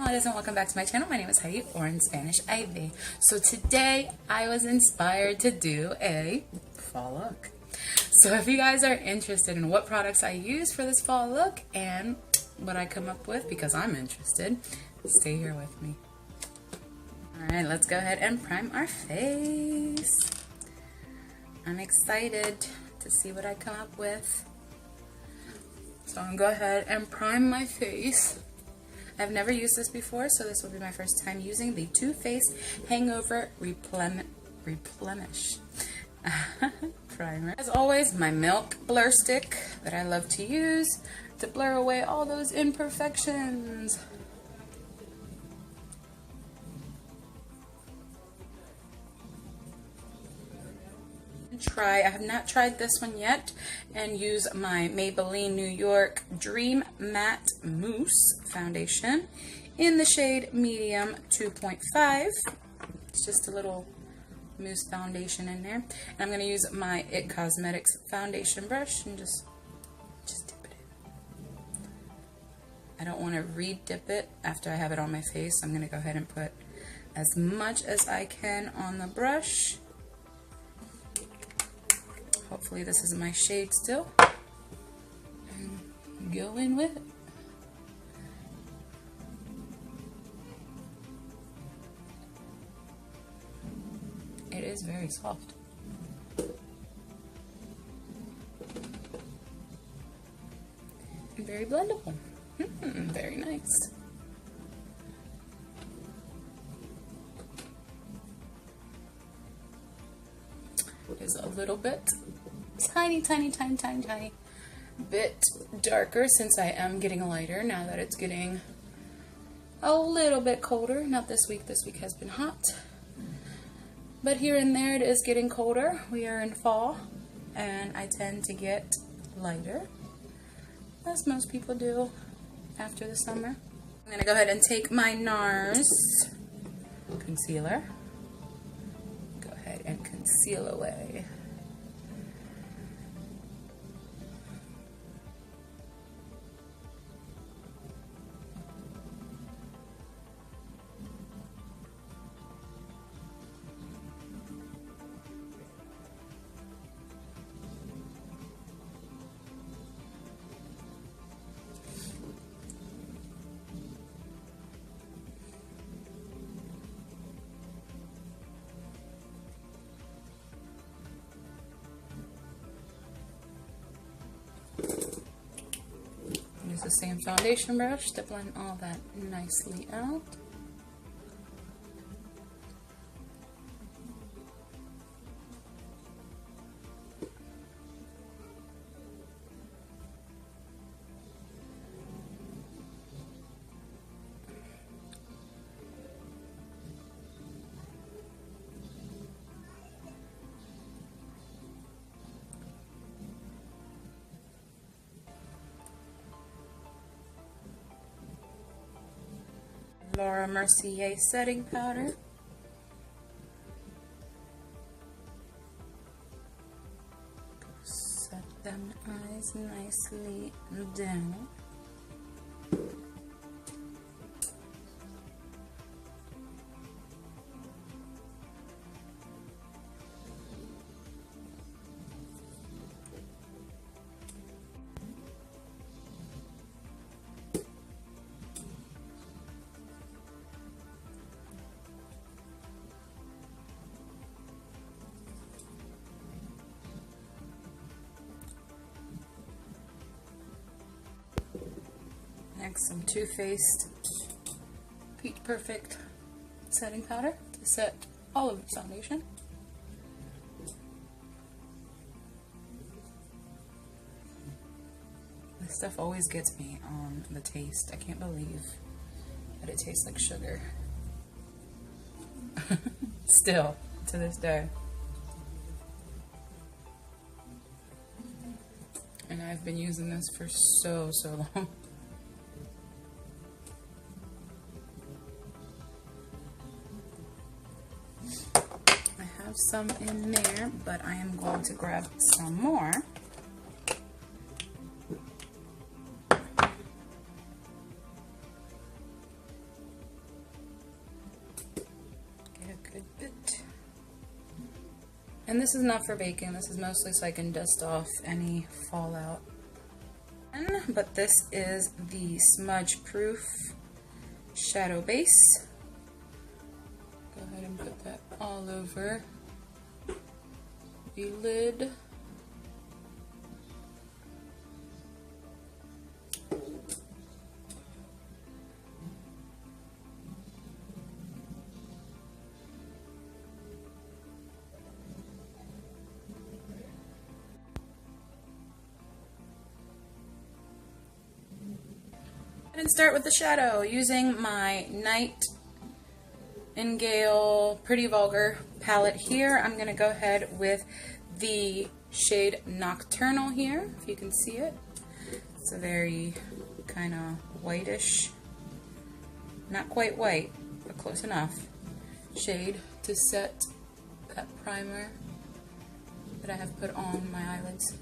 holidays and welcome back to my channel. My name is Heidi, or in Spanish, Ivy. So today I was inspired to do a fall look. So if you guys are interested in what products I use for this fall look and what I come up with, because I'm interested, stay here with me. Alright, let's go ahead and prime our face. I'm excited to see what I come up with. So I'm going to go ahead and prime my face. I've never used this before, so this will be my first time using the Too Faced Hangover Replenish primer. As always, my Milk Blur Stick that I love to use to blur away all those imperfections. I have not tried this one yet, and use my Maybelline New York Dream Matte Mousse foundation in the shade medium 2.5. It's just a little mousse foundation in there, and I'm going to use my IT Cosmetics foundation brush and just dip it in. I don't want to re-dip it after I have it on my face. I'm going to go ahead and put as much as I can on the brush. Hopefully this is my shade still. And go in with it. It is very soft. And very blendable. Very nice. It is a little bit tiny bit darker since I am getting lighter now that it's getting a little bit colder. Not this week. This week has been hot. But here and there it is getting colder. We are in fall and I tend to get lighter, as most people do after the summer. I'm going to go ahead and take my NARS concealer. Go ahead and conceal away. Use the same foundation brush to blend all that nicely out. Laura Mercier setting powder. Set them eyes nicely down. Next, some Too Faced Peach Perfect setting powder to set all of the foundation. This stuff always gets me on the taste. I can't believe that it tastes like sugar. Still, to this day. And I've been using this for so long. Some in there, but I am going to grab some more. And this is not for baking, this is mostly so I can dust off any fallout. But this is the smudge proof shadow base. Go ahead and put that all over the lid. And start with the shadow using my Nightingale Pretty Vulgar palette here. I'm going to go ahead with the shade Nocturnal here, if you can see it. It's a very kind of whitish, not quite white, but close enough shade to set that primer that I have put on my eyelids.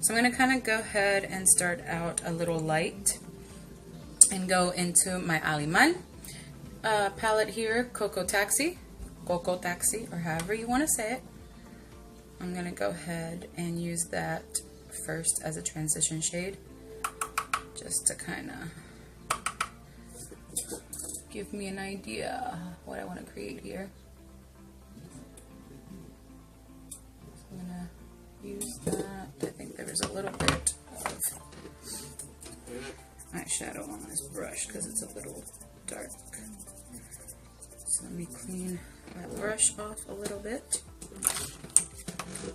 So I'm going to kind of go ahead and start out a little light and go into my Aliman palette here, Coco Taxi, or however you want to say it. I'm going to go ahead and use that first as a transition shade, just to kind of give me an idea what I want to create here. So I'm going to use that. I think there was a little bit of eyeshadow on this brush because it's a little dark. So let me clean that brush off a little bit.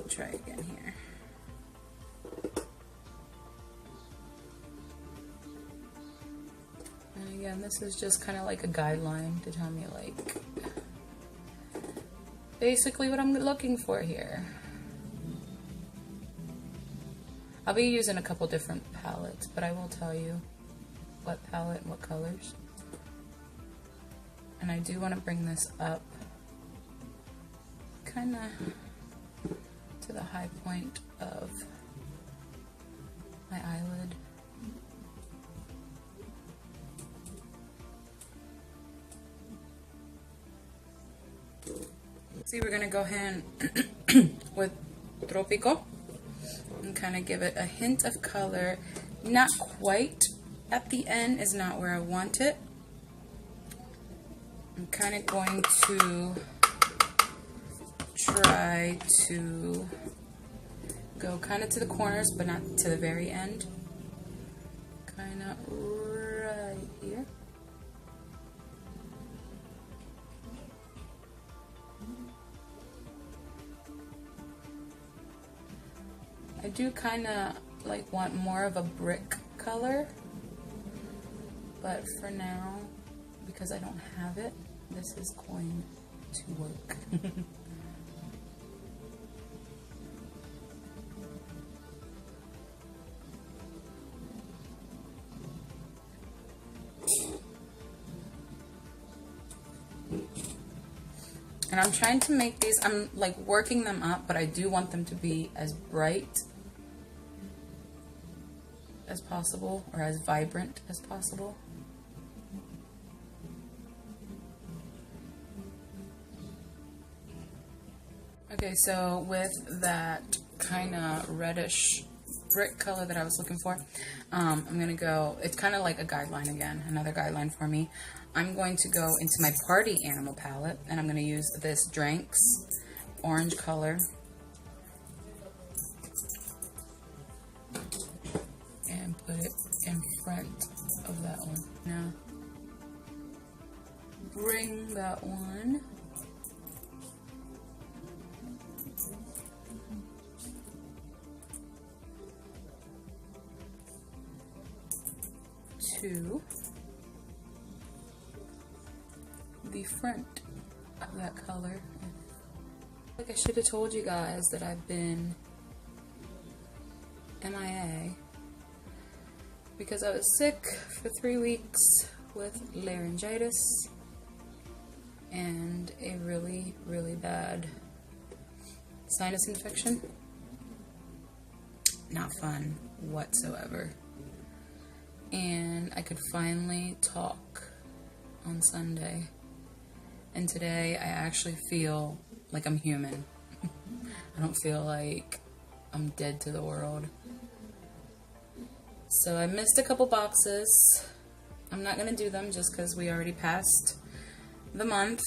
Try again here. And again, this is just kind of like a guideline to tell me like basically what I'm looking for here. I'll be using a couple different palettes, but I will tell you what palette and what colors. And I do want to bring this up kind of to the high point of my eyelid. See, we're going to go ahead with Tropico and kind of give it a hint of color. Not quite at the end, is not where I want it. I'm kind of going to try to go kind of to the corners, but not to the very end. Kind of right here. I do kind of like want more of a brick color, but for now, because I don't have it, this is going to work. And I'm trying to make these, I'm like working them up, but I do want them to be as bright as possible, or as vibrant as possible. Okay, so with that kind of reddish brick color that I was looking for, I'm going to go, it's kind of like a guideline again, another guideline for me. I'm going to go into my Party Animal palette, and I'm going to use this Dranks orange color. And put it in front of that one. Now, bring that one to the front of that color. Like I should have told you guys that I've been MIA because I was sick for 3 weeks with laryngitis and a really, really bad sinus infection. not fun whatsoever. And I could finally talk on Sunday. And today I actually feel like I'm human. I don't feel like I'm dead to the world. So I missed a couple boxes. I'm not going to do them just because we already passed the month.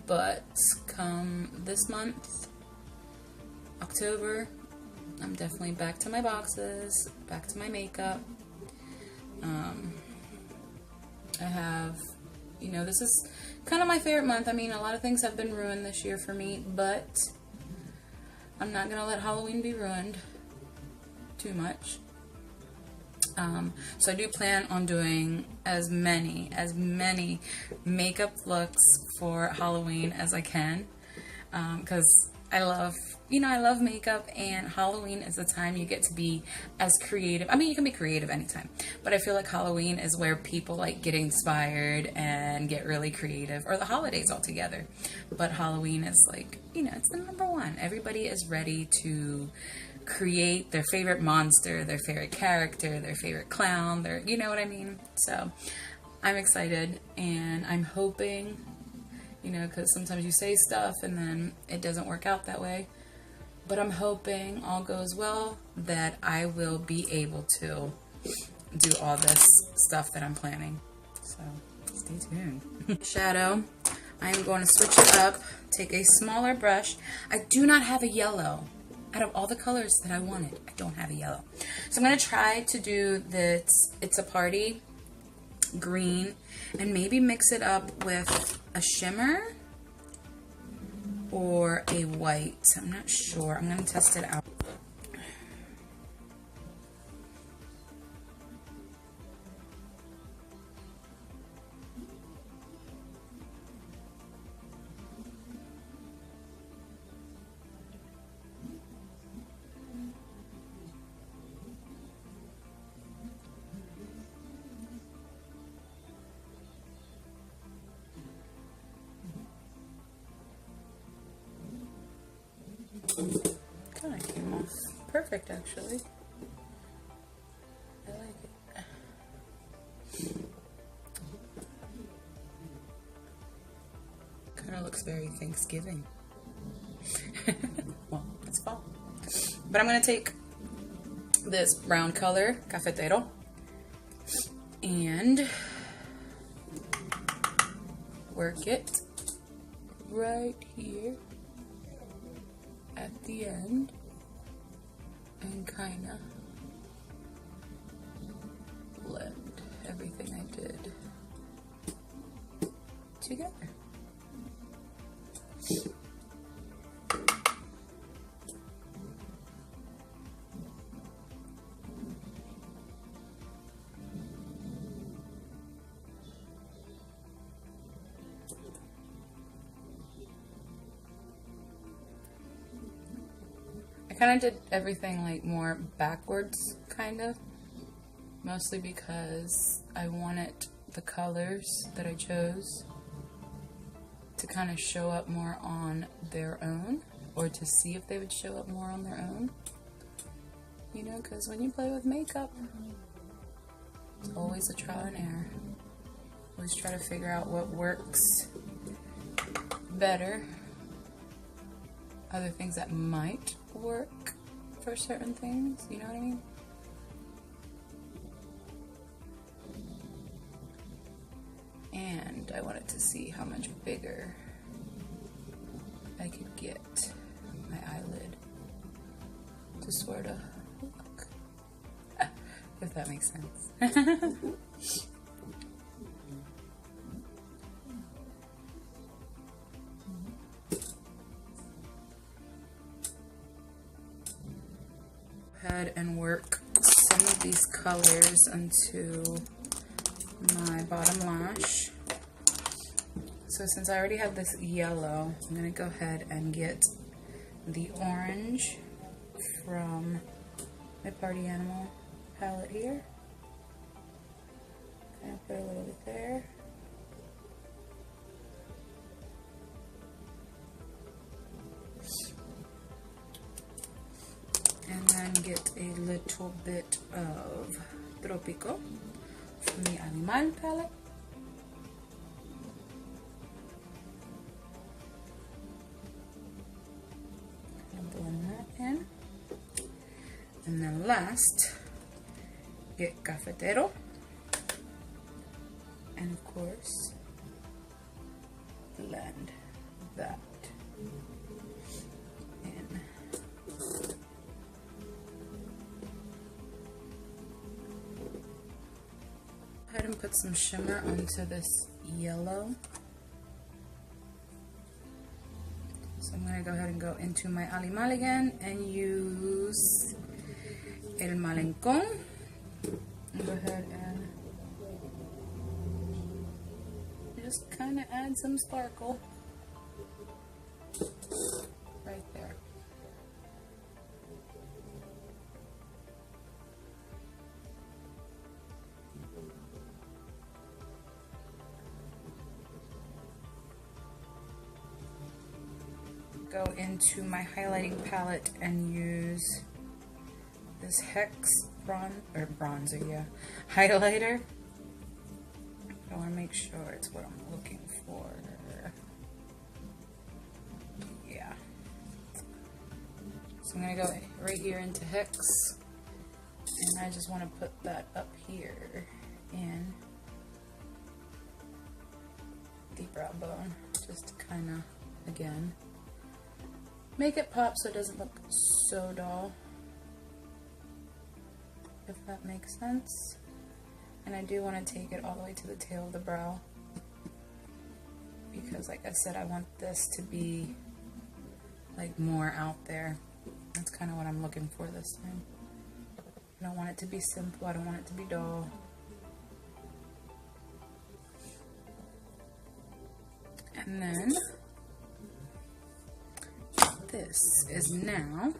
But come this month, October, I'm definitely back to my boxes, back to my makeup. I have, you know, this is kind of my favorite month. I mean, a lot of things have been ruined this year for me, but I'm not going to let Halloween be ruined too much. So I do plan on doing as many makeup looks for Halloween as I can, because I love makeup, and Halloween is the time you get to be as creative. I mean, you can be creative anytime, but I feel like Halloween is where people like get inspired and get really creative, or the holidays altogether. But Halloween is like, you know, it's the number one. Everybody is ready to create their favorite monster, their favorite character, their favorite clown, you know what I mean? So I'm excited, and I'm hoping, you know, because sometimes you say stuff and then it doesn't work out that way. But I'm hoping all goes well, that I will be able to do all this stuff that I'm planning. So stay tuned. Shadow, I am going to switch it up, take a smaller brush. I do not have a yellow. Out of all the colors that I wanted, I don't have a yellow. So I'm going to try to do this It's a Party green and maybe mix it up with a shimmer or a white. I'm not sure. I'm going to test it out. Kind of came off perfect, actually. I like it. Kind of looks very Thanksgiving. Well, it's fall. But I'm going to take this brown color, Cafetero, and work it right here at the end, and kind of blend everything I did together. I kind of did everything like more backwards, kind of, mostly because I wanted the colors that I chose to kind of show up more on their own, or to see if they would show up more on their own, you know, because when you play with makeup, it's always a trial and error. Always try to figure out what works better, other things that might work for certain things, you know what I mean? And I wanted to see how much bigger I could get my eyelid to sort of look, if that makes sense. Ahead and work some of these colors into my bottom lash. So since I already have this yellow, I'm going to go ahead and get the orange from my Party Animal palette here. Kind of put a little bit there. And then get a little bit of Tropico from the Animal palette. And blend that in. And then last, get Cafetero. And of course, blend that in. Go ahead and put some shimmer onto this yellow. So I'm going to go ahead and go into my Animal again and use El Malencon. And go ahead and just kind of add some sparkle right there. Go into my highlighting palette and use this Hex bronzer, yeah, highlighter. I want to make sure it's what I'm looking for. Yeah. So I'm going to go right here into Hex, and I just want to put that up here in the brow bone, just to kind of, again, make it pop so it doesn't look so dull, if that makes sense. And I do want to take it all the way to the tail of the brow, because like I said, I want this to be like more out there. That's kind of what I'm looking for this time. I don't want it to be simple, I don't want it to be dull. And then this is now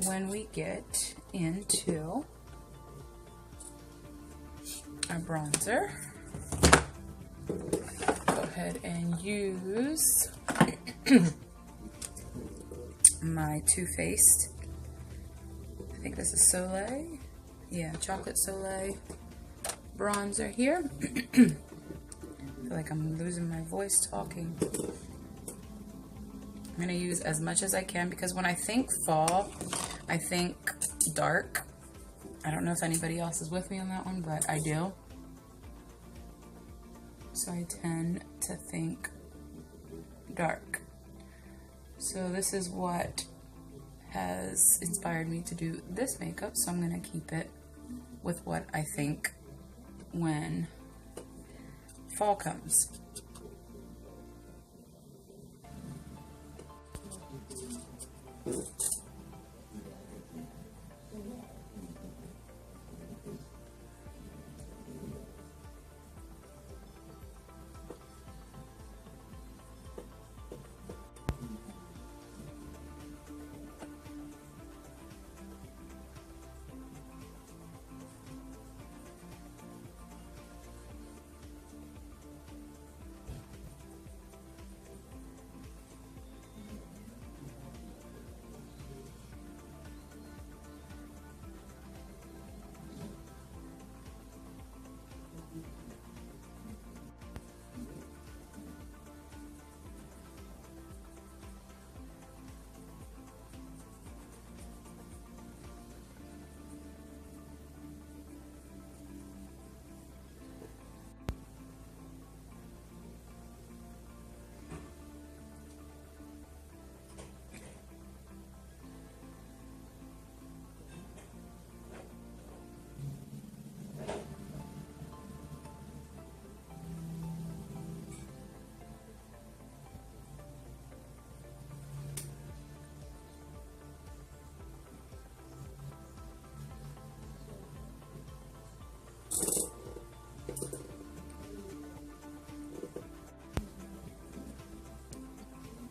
when we get into our bronzer. Go ahead and use my Too Faced, I think this is Soleil, yeah, Chocolate Soleil bronzer here. I feel like I'm losing my voice talking. I'm going to use as much as I can, because when I think fall, I think dark. I don't know if anybody else is with me on that one, but I do. So I tend to think dark. So this is what has inspired me to do this makeup, so I'm going to keep it with what I think when fall comes.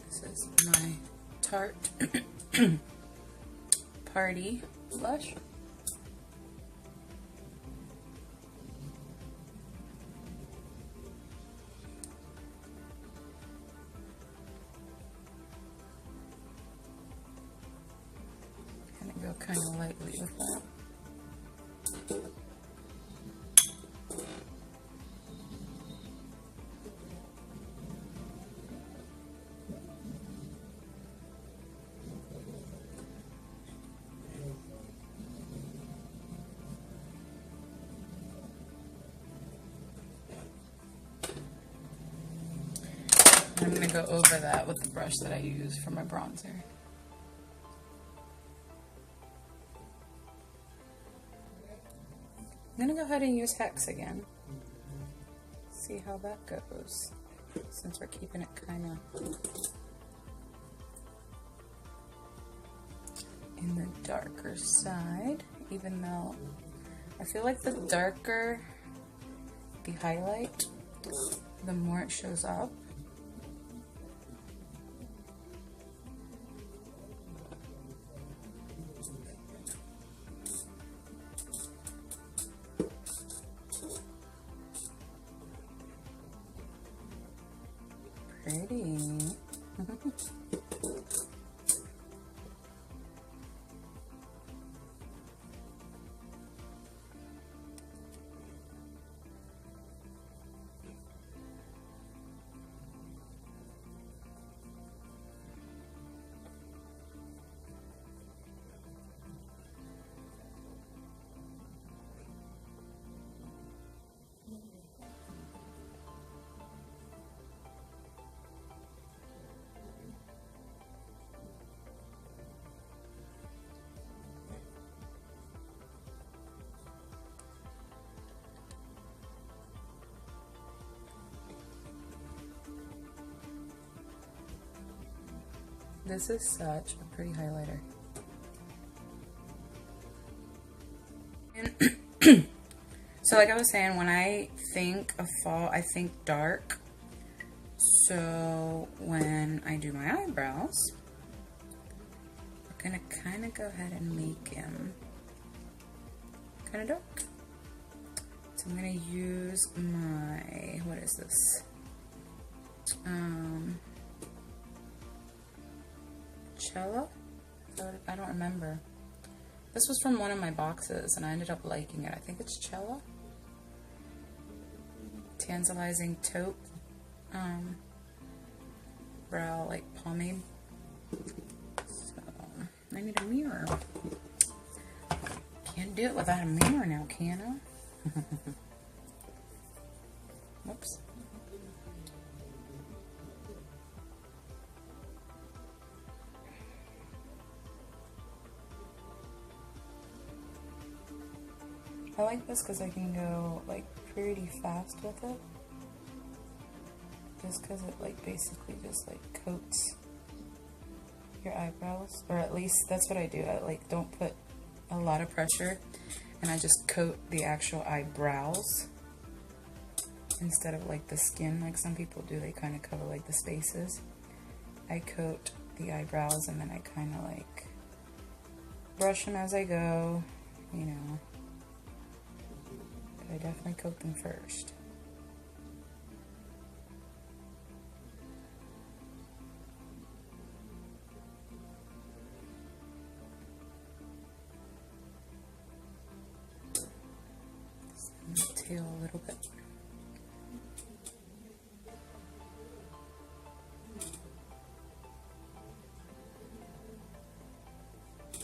This is my Tarte Party blush. Gonna go kind of lightly with that. I'm going to go over that with the brush that I use for my bronzer. I'm going to go ahead and use Hex again. See how that goes, since we're keeping it kind of in the darker side, even though I feel like the darker the highlight, the more it shows up. Pretty. This is such a pretty highlighter. And so like I was saying, when I think of fall, I think dark. So when I do my eyebrows, I'm gonna kind of go ahead and make them kind of dark. So I'm gonna use my, what is this? Cella? I don't remember. This was from one of my boxes and I ended up liking it. I think it's Cella. Tantalizing Taupe brow like pomade. So I need a mirror. Can't do it without a mirror now, can I? Whoops. I like this because I can go like pretty fast with it. Just because it like basically just like coats your eyebrows. Or at least that's what I do. I like don't put a lot of pressure and I just coat the actual eyebrows instead of like the skin like some people do. They kind of cover like the spaces. I coat the eyebrows and then I kind of like brush them as I go, you know. I definitely coat them first. Tail a little bit.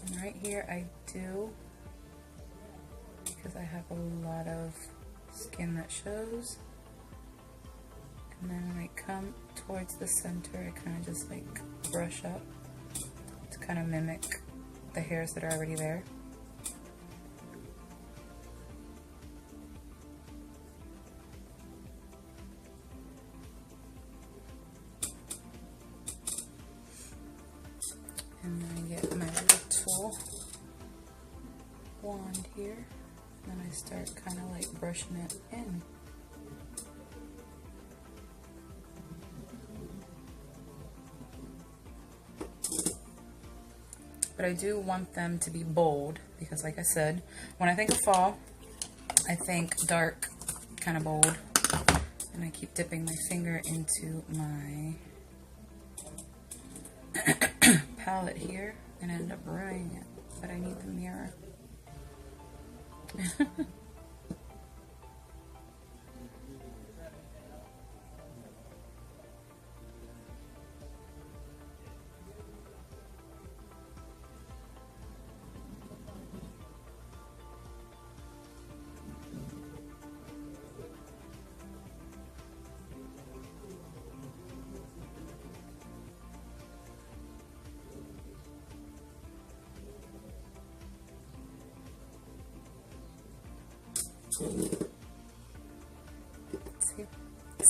And right here I do, because I have a lot of skin that shows, and then when I come towards the center I kind of just like brush up to kind of mimic the hairs that are already there. And then I get my little wand here. And I start kind of like brushing it in. But I do want them to be bold because like I said, when I think of fall, I think dark, kind of bold. And I keep dipping my finger into my palette here and end up ruining it. but I need the mirror.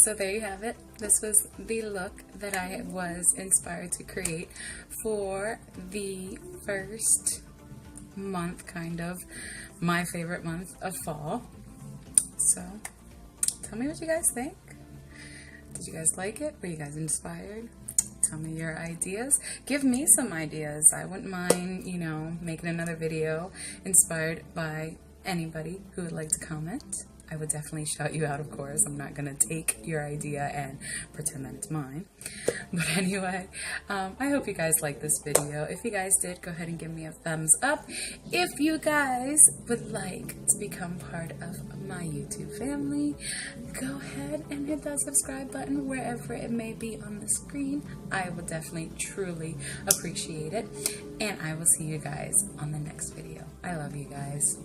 So there you have it. This was the look that I was inspired to create for the first month, kind of my favorite month of fall. So tell me what you guys think. Did you guys like it? Were you guys inspired? Tell me your ideas. Give me some ideas. I wouldn't mind, you know, making another video inspired by anybody who would like to comment. I would definitely shout you out, of course. I'm not going to take your idea and pretend that it's mine. But anyway, I hope you guys liked this video. If you guys did, go ahead and give me a thumbs up. If you guys would like to become part of my YouTube family, go ahead and hit that subscribe button wherever it may be on the screen. I will definitely, truly appreciate it. And I will see you guys on the next video. I love you guys.